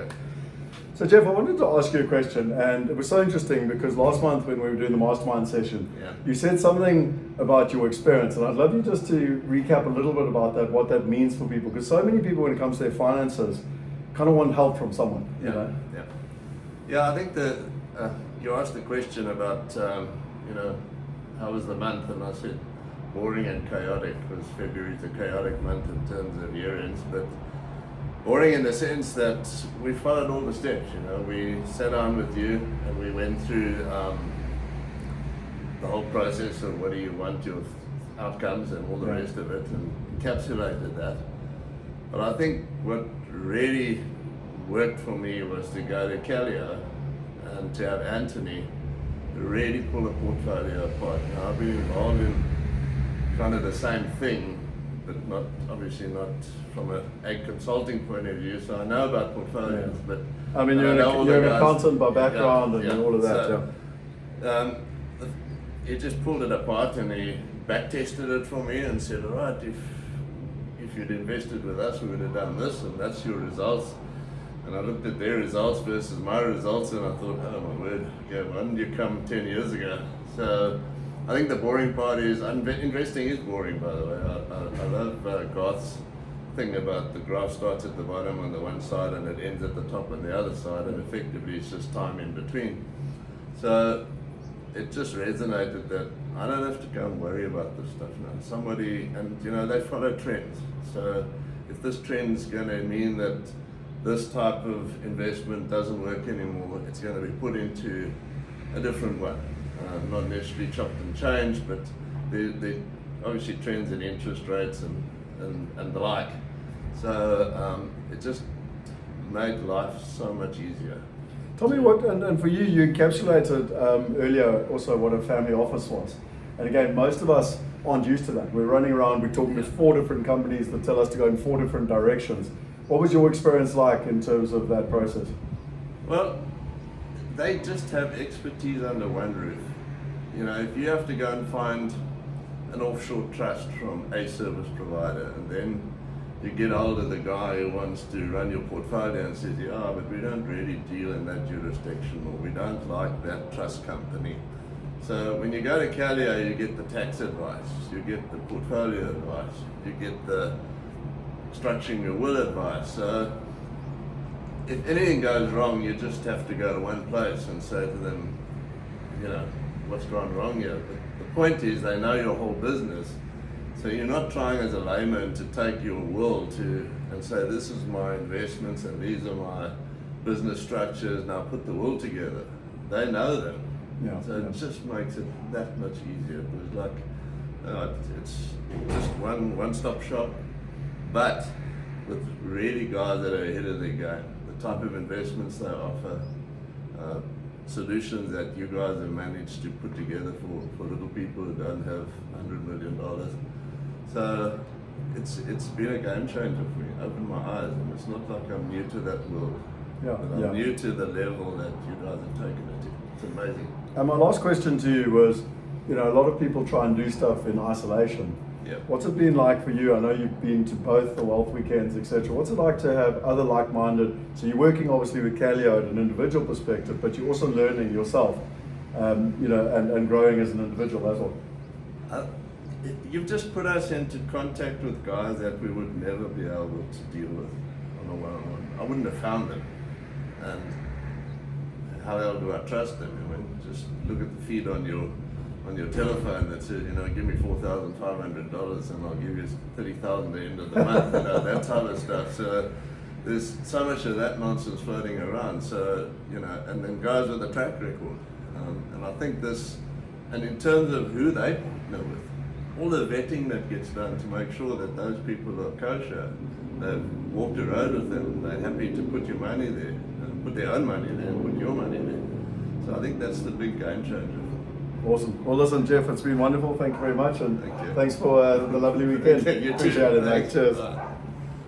Okay. So Jeff, I wanted to ask you a question, and it was so interesting because last month when we were doing the mastermind session, you said something about your experience, and I'd love you just to recap a little bit about that, what that means for people, because so many people when it comes to their finances kind of want help from someone. You know? Yeah, I think that you asked the question about, how was the month, and I said boring and chaotic, because February is a chaotic month in terms of year ends, but boring in the sense that we followed all the steps. We sat down with you and we went through the whole process of what do you want your outcomes and all the rest of it, and encapsulated that. But I think what really worked for me was to go to Calio and to have Anthony really pull a portfolio apart. Now, I've been involved in kind of the same thing, but not obviously not from an ag consulting point of view. So I know about portfolios, but I mean, you're an accountant by background and all of that. So, he just pulled it apart and he back tested it for me and said, all right, if you'd invested with us, we would have done this, and that's your results. And I looked at their results versus my results, and I thought, oh my word, okay, why didn't you come 10 years ago? So I think the boring part is, investing is boring, by the way. I love Garth's thing about the graph starts at the bottom on the one side and it ends at the top on the other side, and effectively it's just time in between. So it just resonated that I don't have to go and worry about this stuff now. Somebody, and they follow trends. So if this trend's going to mean that this type of investment doesn't work anymore, it's going to be put into a different one. Not necessarily chopped and changed, but the obviously trends in interest rates and the like. So it just made life so much easier. Tell me what, and for you, you encapsulated earlier also what a family office was. And again, most of us aren't used to that. We're running around, we're talking to 4 different companies that tell us to go in 4 different directions. What was your experience like in terms of that process? Well, they just have expertise under one roof. If you have to go and find an offshore trust from a service provider, and then you get hold of the guy who wants to run your portfolio and says, yeah, but we don't really deal in that jurisdiction, or we don't like that trust company. So when you go to Calio, you get the tax advice, you get the portfolio advice, you get the structuring your will advice. So if anything goes wrong, you just have to go to one place and say to them, what's gone wrong here? But the point is, they know your whole business. So you're not trying as a layman to take your will and say, this is my investments and these are my business structures, now put the will together. They know them. It just makes it that much easier. It was like, it's just one-stop shop, but with really guys that are ahead of their game. The type of investments they offer, solutions that you guys have managed to put together for little people who don't have $100 million. So it's been a game changer for me. Opened my eyes, and it's not like I'm new to that world. But I'm new to the level that you guys have taken it to. It's amazing. And my last question to you was, a lot of people try and do stuff in isolation. What's it been like for you? I know you've been to both the wealth weekends, etc. What's it like to have other like-minded? So you're working obviously with Calio at an individual perspective, but you're also learning yourself, and growing as an individual as well. You've just put us into contact with guys that we would never be able to deal with on a one-on-one. I wouldn't have found them, and how the hell do I trust them? Just look at the feed on your telephone that says, give me $4,500 and I'll give you $30,000 at the end of the month, that type of stuff. So there's so much of that nonsense floating around. So, and then guys with a track record. And I think this, and in terms of who they partner with, all the vetting that gets done to make sure that those people are kosher, they've walked the road with them, they're happy to put your money there, put their own money there, and put your money there. So I think that's the big game changer. Awesome. Well, listen, Jeff, it's been wonderful. Thank you very much, and Thank you. Thanks for the lovely weekend. You too. Appreciate it, mate. Thanks. Cheers. Bye.